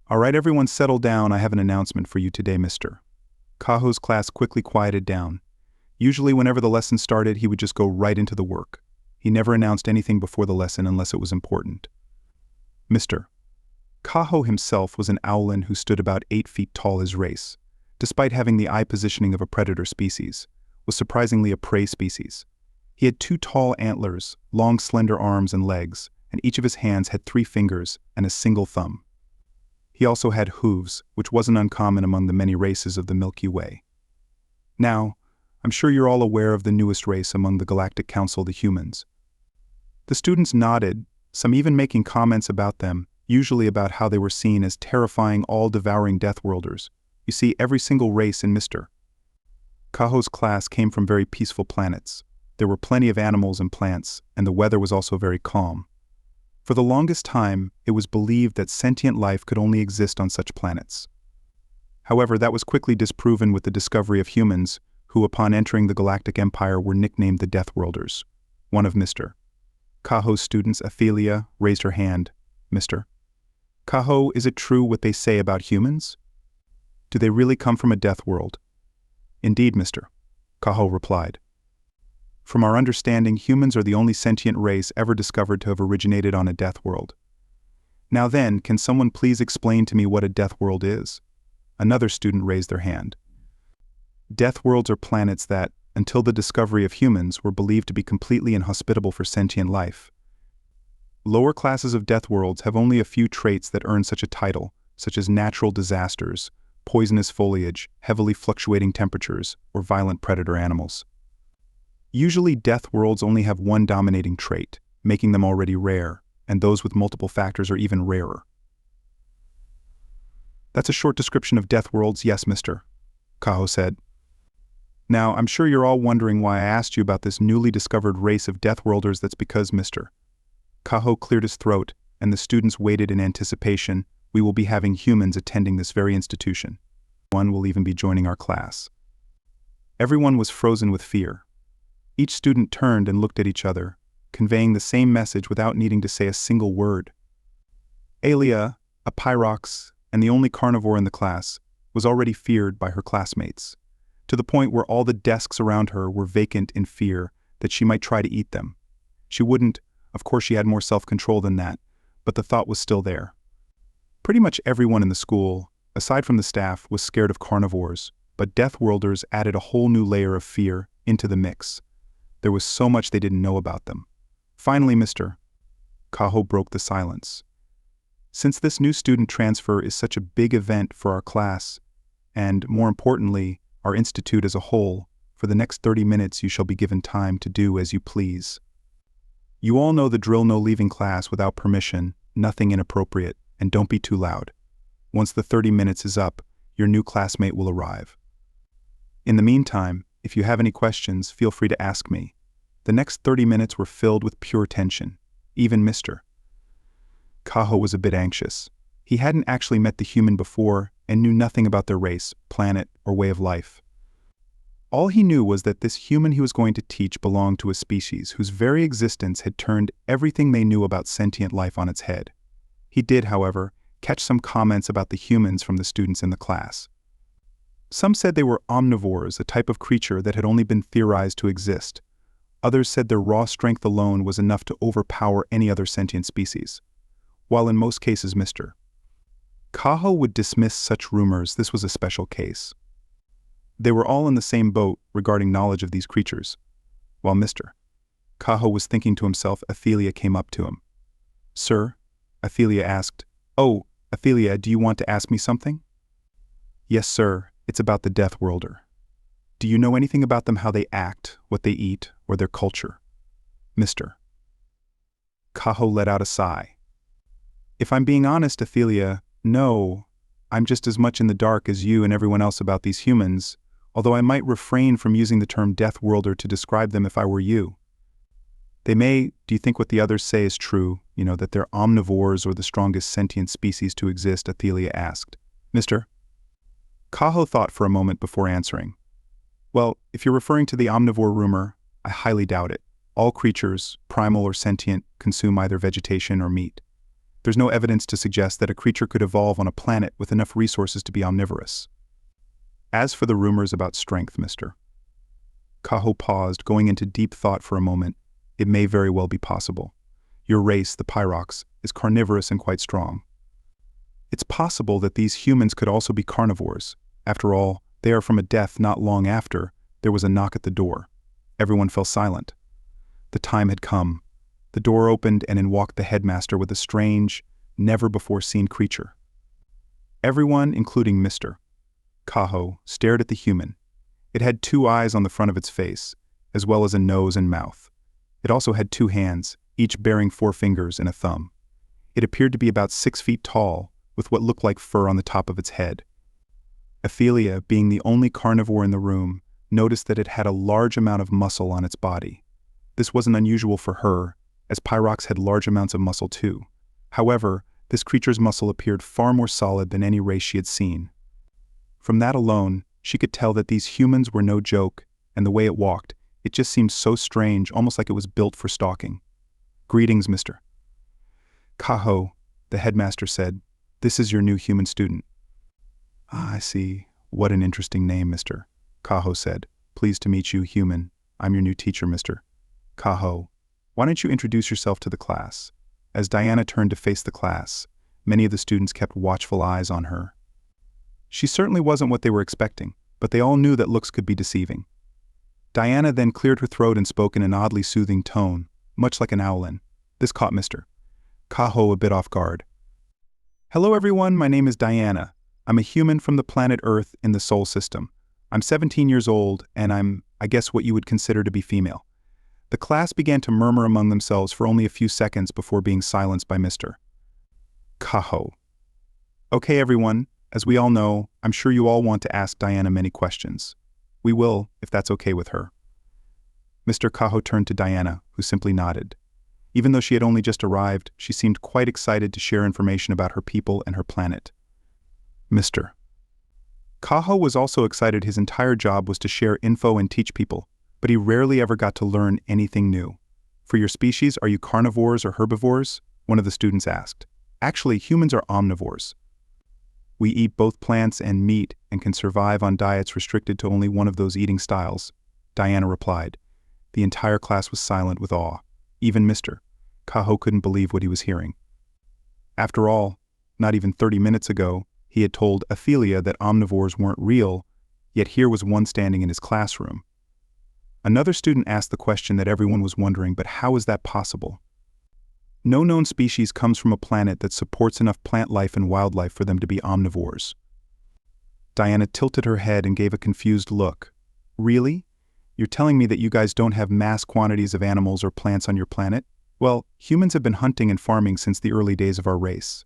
All right, everyone settle down. I have an announcement for you today, mister. Kaho's class quickly quieted down. Usually whenever the lesson started, he would just go right into the work. He never announced anything before the lesson unless it was important. Mister. Kaho himself was an owlin who stood about 8 feet tall. His race, despite having the eye positioning of a predator species, was surprisingly a prey species. He had 2 tall antlers, long slender arms and legs, and each of his hands had 3 fingers and a single thumb. He also had hooves, which wasn't uncommon among the many races of the Milky Way. Now, I'm sure you're all aware of the newest race among the Galactic Council, the humans. The students nodded, some even making comments about them, usually about how they were seen as terrifying, all-devouring deathworlders. You see, every single race in Mr. Kaho's class came from very peaceful planets. There were plenty of animals and plants, and the weather was also very calm. For the longest time, it was believed that sentient life could only exist on such planets. However, that was quickly disproven with the discovery of humans, who upon entering the Galactic Empire were nicknamed the Deathworlders. One of Mr. Kaho's students, Ophelia, raised her hand. Mr. Kaho, is it true what they say about humans? Do they really come from a death world? Indeed, Mr. Kaho replied. From our understanding, humans are the only sentient race ever discovered to have originated on a death world. Now then, can someone please explain to me what a death world is? Another student raised their hand. Death worlds are planets that, until the discovery of humans, were believed to be completely inhospitable for sentient life. Lower classes of death worlds have only a few traits that earn such a title, such as natural disasters, poisonous foliage, heavily fluctuating temperatures, or violent predator animals. Usually, death worlds only have one dominating trait, making them already rare, and those with multiple factors are even rarer. That's a short description of death worlds, yes, Mr. Kaho said. Now, I'm sure you're all wondering why I asked you about this newly discovered race of deathworlders. That's because Mr. Kaho cleared his throat, and the students waited in anticipation. We will be having humans attending this very institution. One will even be joining our class. Everyone was frozen with fear. Each student turned and looked at each other, conveying the same message without needing to say a single word. Alia, a pyrox, and the only carnivore in the class, was already feared by her classmates, to the point where all the desks around her were vacant in fear that she might try to eat them. She wouldn't, of course she had more self-control than that, but the thought was still there. Pretty much everyone in the school, aside from the staff, was scared of carnivores, but deathworlders added a whole new layer of fear into the mix. There was so much they didn't know about them. Finally, Mr. Kaho broke the silence. Since this new student transfer is such a big event for our class, and more importantly, our institute as a whole, for the next 30 minutes you shall be given time to do as you please. You all know the drill: no leaving class without permission, nothing inappropriate, and don't be too loud. Once the 30 minutes is up, your new classmate will arrive. In the meantime, if you have any questions, feel free to ask me. The next 30 minutes were filled with pure tension. Even Mr. Kaho was a bit anxious. He hadn't actually met the human before and knew nothing about their race, planet, or way of life. All he knew was that this human he was going to teach belonged to a species whose very existence had turned everything they knew about sentient life on its head. He did, however, catch some comments about the humans from the students in the class. Some said they were omnivores, a type of creature that had only been theorized to exist. Others said their raw strength alone was enough to overpower any other sentient species. While in most cases Mr. Kaho would dismiss such rumors, this was a special case. They were all in the same boat regarding knowledge of these creatures. While Mr. Kaho was thinking to himself, Ophelia came up to him. "Sir?" Ophelia asked. "Oh, Ophelia, do you want to ask me something?" "Yes, sir. It's about the Death Worlder. Do you know anything about them, how they act, what they eat, or their culture?" Mr. Kaho let out a sigh. "If I'm being honest, Ophelia, no. I'm just as much in the dark as you and everyone else about these humans, although I might refrain from using the term Death Worlder to describe them if I were you. They may, do you think what the others say is true, that they're omnivores or the strongest sentient species to exist?" Ophelia asked. Mr. Kaho thought for a moment before answering. "Well, if you're referring to the omnivore rumor, I highly doubt it. All creatures, primal or sentient, consume either vegetation or meat. There's no evidence to suggest that a creature could evolve on a planet with enough resources to be omnivorous. As for the rumors about strength, Mr. Kaho paused, going into deep thought for a moment. It may very well be possible. Your race, the Pyrox, is carnivorous and quite strong. It's possible that these humans could also be carnivores. After all, they are from a death not long after there was a knock at the door. Everyone fell silent. The time had come. The door opened and in walked the headmaster with a strange, never-before-seen creature. Everyone, including Mr. Kaho, stared at the human. It had 2 eyes on the front of its face, as well as a nose and mouth. It also had 2 hands, each bearing 4 fingers and a thumb. It appeared to be about 6 feet tall, with what looked like fur on the top of its head. Ophelia, being the only carnivore in the room, noticed that it had a large amount of muscle on its body. This wasn't unusual for her, as Pyrox had large amounts of muscle too. However, this creature's muscle appeared far more solid than any race she had seen. From that alone, she could tell that these humans were no joke, and the way it walked, it just seemed so strange, almost like it was built for stalking. "Greetings, Mr. Kaho," the headmaster said. "This is your new human student." "Ah, I see. What an interesting name, Mr. Kaho said. "Pleased to meet you, human. I'm your new teacher, Mr. Kaho. Why don't you introduce yourself to the class?" As Diana turned to face the class, many of the students kept watchful eyes on her. She certainly wasn't what they were expecting, but they all knew that looks could be deceiving. Diana then cleared her throat and spoke in an oddly soothing tone, much like an owlin. This caught Mr. Kaho a bit off guard. "Hello everyone, my name is Diana. I'm a human from the planet Earth in the Sol system. I'm 17 years old, and I guess what you would consider to be female." The class began to murmur among themselves for only a few seconds before being silenced by Mr. Kaho. "Okay everyone, as we all know, I'm sure you all want to ask Diana many questions. We will, if that's okay with her." Mr. Kaho turned to Diana, who simply nodded. Even though she had only just arrived, she seemed quite excited to share information about her people and her planet. Mr. Kaho was also excited. His entire job was to share info and teach people, but he rarely ever got to learn anything new. "For your species, are you carnivores or herbivores?" one of the students asked. "Actually, humans are omnivores. We eat both plants and meat and can survive on diets restricted to only one of those eating styles," Diana replied. The entire class was silent with awe. Even Mr. Kaho couldn't believe what he was hearing. After all, not even 30 minutes ago, he had told Ophelia that omnivores weren't real, yet here was one standing in his classroom. Another student asked the question that everyone was wondering, but how is that possible? No known species comes from a planet that supports enough plant life and wildlife for them to be omnivores. Diana tilted her head and gave a confused look. "Really? You're telling me that you guys don't have mass quantities of animals or plants on your planet? Well, humans have been hunting and farming since the early days of our race.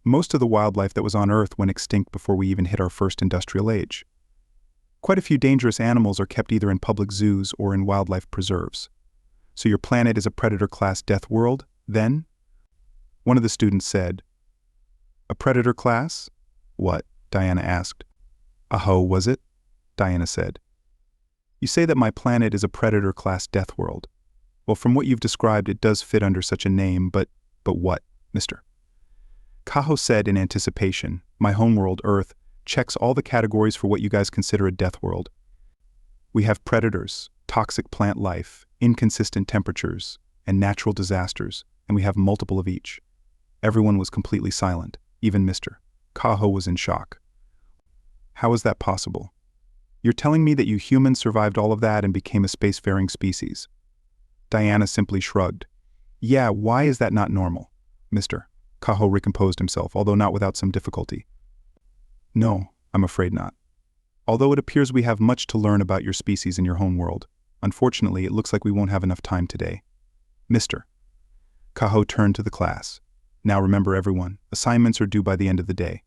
Most of the wildlife that was on Earth went extinct before we even hit our first industrial age. Quite a few dangerous animals are kept either in public zoos or in wildlife preserves. So your planet is a predator-class death world, then?" One of the students said. "A predator class? What?" Diana asked. "Aho, was it?" Diana said. "You say that my planet is a predator-class death world. Well, from what you've described, it does fit under such a name, but what, Mr. Kaho said in anticipation. "My homeworld, Earth, checks all the categories for what you guys consider a death world. We have predators, toxic plant life, inconsistent temperatures, and natural disasters, and we have multiple of each." Everyone was completely silent. Even Mr. Kaho was in shock. "How is that possible? You're telling me that you humans survived all of that and became a spacefaring species?" Diana simply shrugged. "Yeah, why is that not normal?" Mr. Kaho recomposed himself, although not without some difficulty. "No, I'm afraid not. Although it appears we have much to learn about your species in your home world, unfortunately it looks like we won't have enough time today." Mr. Kaho turned to the class. "Now remember everyone, assignments are due by the end of the day.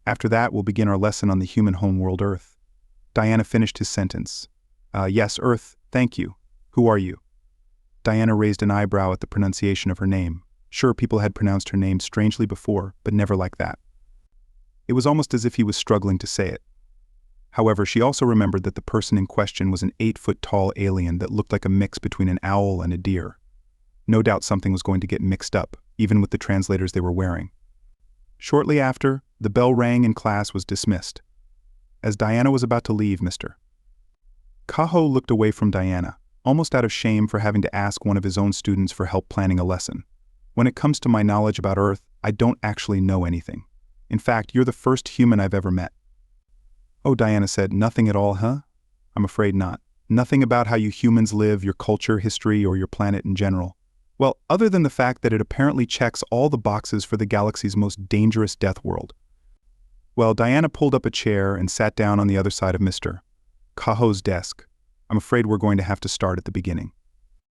After that we'll begin our lesson on the human homeworld Earth." Diana finished his sentence. Yes, Earth, thank you. Who are you?" Diana raised an eyebrow at the pronunciation of her name. Sure, people had pronounced her name strangely before, but never like that. It was almost as if he was struggling to say it. However, she also remembered that the person in question was an 8-foot-tall alien that looked like a mix between an owl and a deer. No doubt something was going to get mixed up, even with the translators they were wearing. Shortly after, the bell rang and class was dismissed. As Diana was about to leave, Mr. Kaho looked away from Diana, almost out of shame for having to ask one of his own students for help planning a lesson. When it comes to my knowledge about Earth, I don't actually know anything. In fact, you're the first human I've ever met. Oh, Diana said, nothing at all, huh? I'm afraid not. Nothing about how you humans live, your culture, history, or your planet in general. Well, other than the fact that it apparently checks all the boxes for the galaxy's most dangerous death world. Well, Diana pulled up a chair and sat down on the other side of Mr. Kaho's desk. I'm afraid we're going to have to start at the beginning.